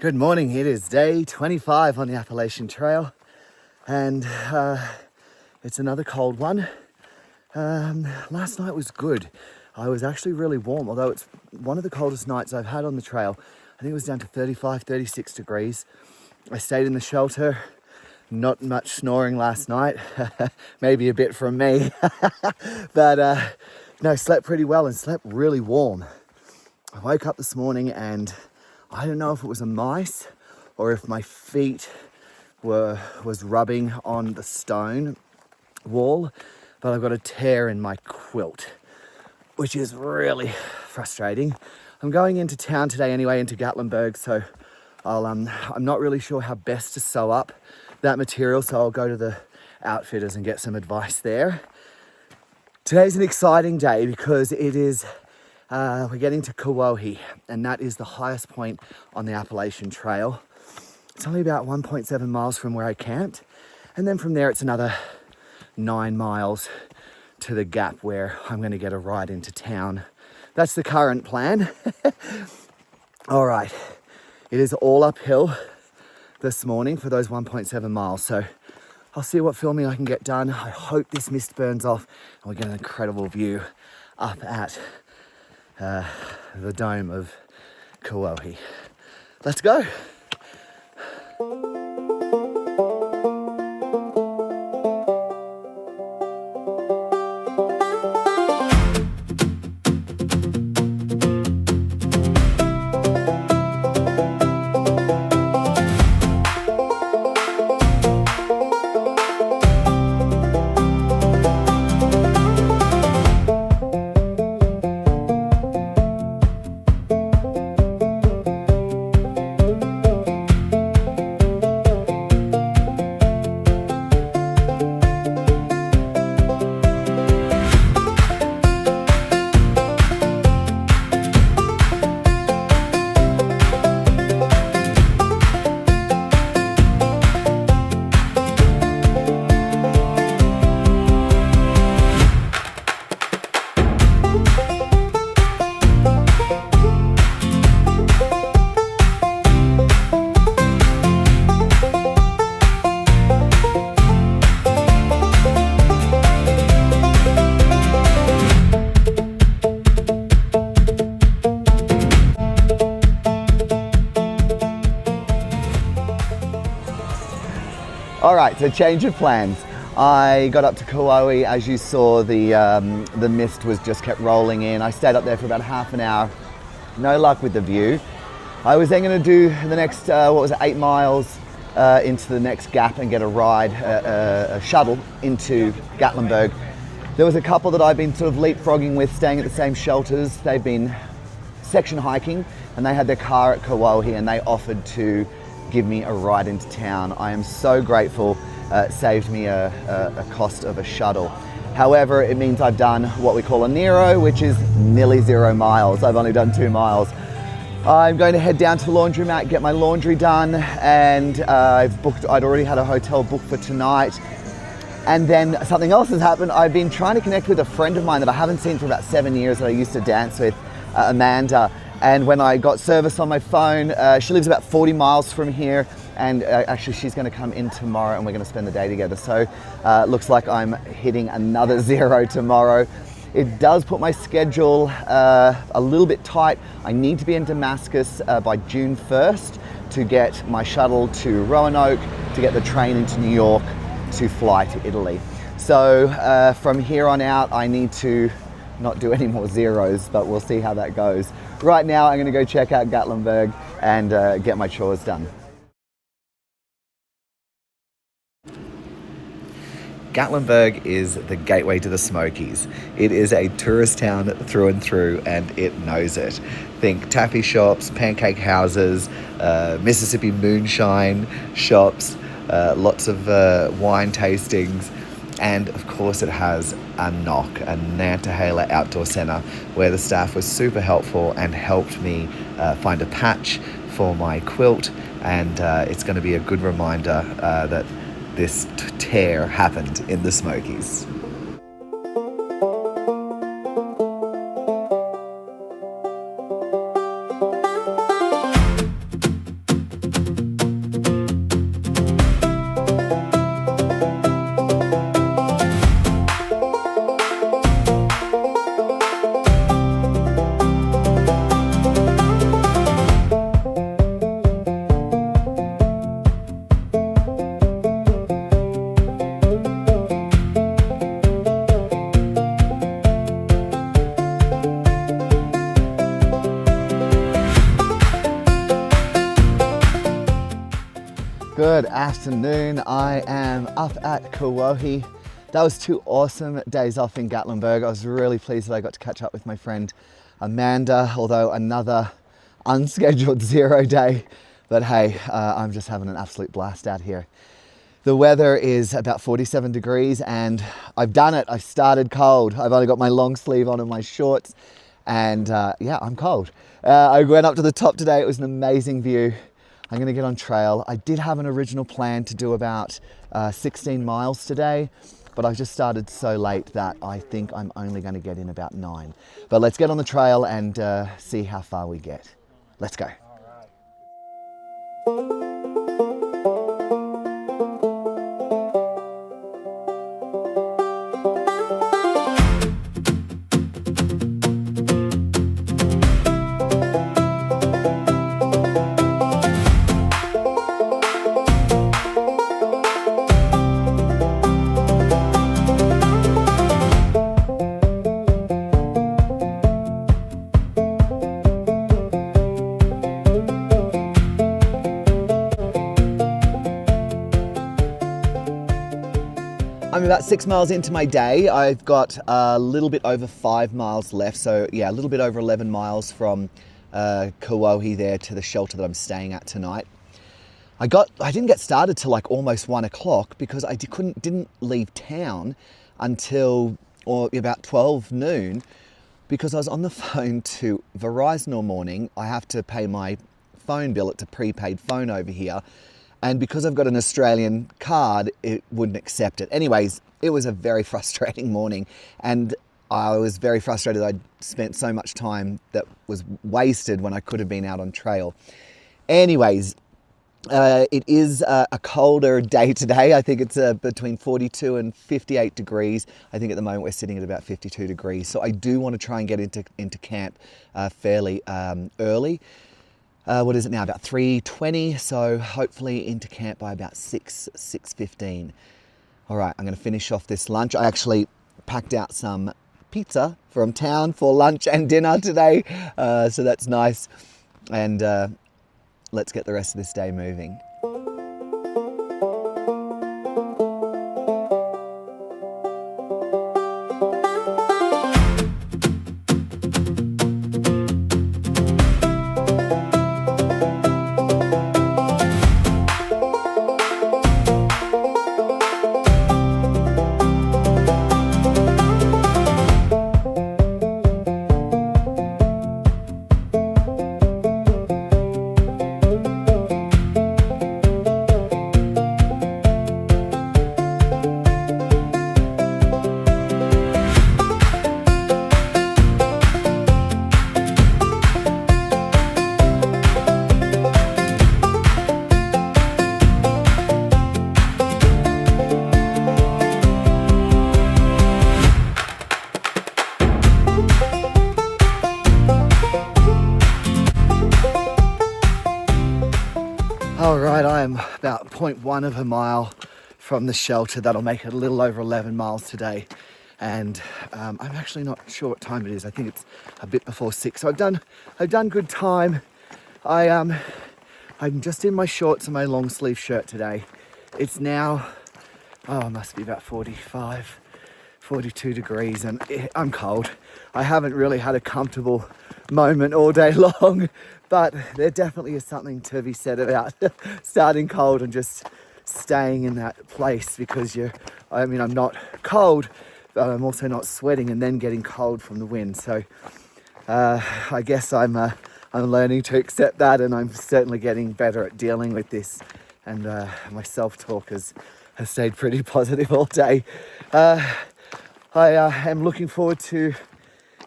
Good morning, it is day 25 on the Appalachian Trail and it's another cold one. Last night was good. I was actually really warm, although it's one of the coldest nights I've had on the trail. I think it was down to 35, 36 degrees. I stayed in the shelter, not much snoring last night, maybe a bit from me, but no, slept pretty well and slept really warm. I woke up this morning and I don't know if it was a mice or if my feet was rubbing on the stone wall, but I've got a tear in my quilt, which is really frustrating. I'm going into town today anyway, into Gatlinburg, so I'm not really sure how best to sew up that material, so I'll go to the outfitters and get some advice there. Today's an exciting day because it is we're getting to Kuwohi, and that is the highest point on the Appalachian Trail. It's only about 1.7 miles from where I camped, and then from there it's another 9 miles to the gap where I'm going to get a ride into town. That's the current plan. All right, it is all uphill this morning for those 1.7 miles, so I'll see what filming I can get done. I hope this mist burns off and we get an incredible view up at the dome of Kuwohi. Let's go. All right, so change of plans. I got up to Kuwohi. As you saw, the mist was just kept rolling in. I stayed up there for about half an hour. No luck with the view. I was then going to do the next, 8 miles into the next gap and get a ride, a shuttle into Gatlinburg. There was a couple that I've been sort of leapfrogging with, staying at the same shelters. They've been section hiking and they had their car at Kuwohi and they offered to give me a ride into town. I am so grateful. It saved me a cost of a shuttle. However, it means I've done what we call a nero, which is nearly 0 miles. I've only done 2 miles. I'm going to head down to the laundromat, get my laundry done, and I'd already had a hotel booked for tonight. And then something else has happened. I've been trying to connect with a friend of mine that I haven't seen for about 7 years that I used to dance with, Amanda. And when I got service on my phone, she lives about 40 miles from here, and actually she's going to come in tomorrow and we're going to spend the day together. So looks like I'm hitting another 0 tomorrow. It does put my schedule a little bit tight. I need to be in Damascus by June 1st to get my shuttle to Roanoke, to get the train into New York, to fly to Italy. So from here on out, I need to not do any more zeros, but we'll see how that goes. Right now, I'm gonna go check out Gatlinburg and get my chores done. Gatlinburg is the gateway to the Smokies. It is a tourist town through and through, and it knows it. Think taffy shops, pancake houses, Mississippi moonshine shops, lots of wine tastings, and of course it has a NOC, a Nantahala Outdoor Centre, where the staff was super helpful and helped me find a patch for my quilt, and it's going to be a good reminder that this tear happened in the Smokies. Good afternoon. I am up at Kuwohi. That was 2 awesome days off in Gatlinburg. I was really pleased that I got to catch up with my friend Amanda, although another unscheduled 0 day. But hey, I'm just having an absolute blast out here. The weather is about 47 degrees and I've done it. I started cold. I've only got my long sleeve on and my shorts and yeah, I'm cold. I went up to the top today. It was an amazing view. I'm gonna get on trail. I did have an original plan to do about 16 miles today, but I just started so late that I think I'm only gonna get in about 9. But let's get on the trail and see how far we get. Let's go. I'm about 6 miles into my day. I've got a little bit over 5 miles left. So yeah, a little bit over 11 miles from Kuwohi there to the shelter that I'm staying at tonight. I didn't get started till like almost 1 o'clock because I didn't leave town until about 12 noon because I was on the phone to Verizon all morning. I have to pay my phone bill. It's a prepaid phone over here. And because I've got an Australian card, it wouldn't accept it. Anyways, it was a very frustrating morning. And I was very frustrated that I'd spent so much time that was wasted when I could have been out on trail. Anyways, it is a colder day today. I think it's between 42 and 58 degrees. I think at the moment we're sitting at about 52 degrees. So I do want to try and get into camp fairly early. What is it now? About 3:20. So hopefully into camp by about 6:15. All right, I'm going to finish off this lunch. I actually packed out some pizza from town for lunch and dinner today. So that's nice. And let's get the rest of this day moving. All right, I am about 0.1 of a mile from the shelter. That'll make it a little over 11 miles today. And I'm actually not sure what time it is. I think it's a bit before 6. So I've done good time. I'm just in my shorts and my long sleeve shirt today. It's now, it must be about 45, 42 degrees and I'm cold. I haven't really had a comfortable moment all day long, but there definitely is something to be said about starting cold and just staying in that place because I'm not cold, but I'm also not sweating and then getting cold from the wind. So I guess I'm learning to accept that, and I'm certainly getting better at dealing with this. And my self-talk has stayed pretty positive all day. I am looking forward to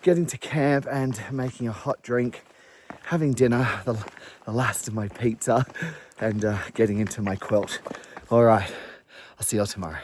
getting to camp and making a hot drink, having dinner, the last of my pizza, and getting into my quilt. All right, I'll see you all tomorrow.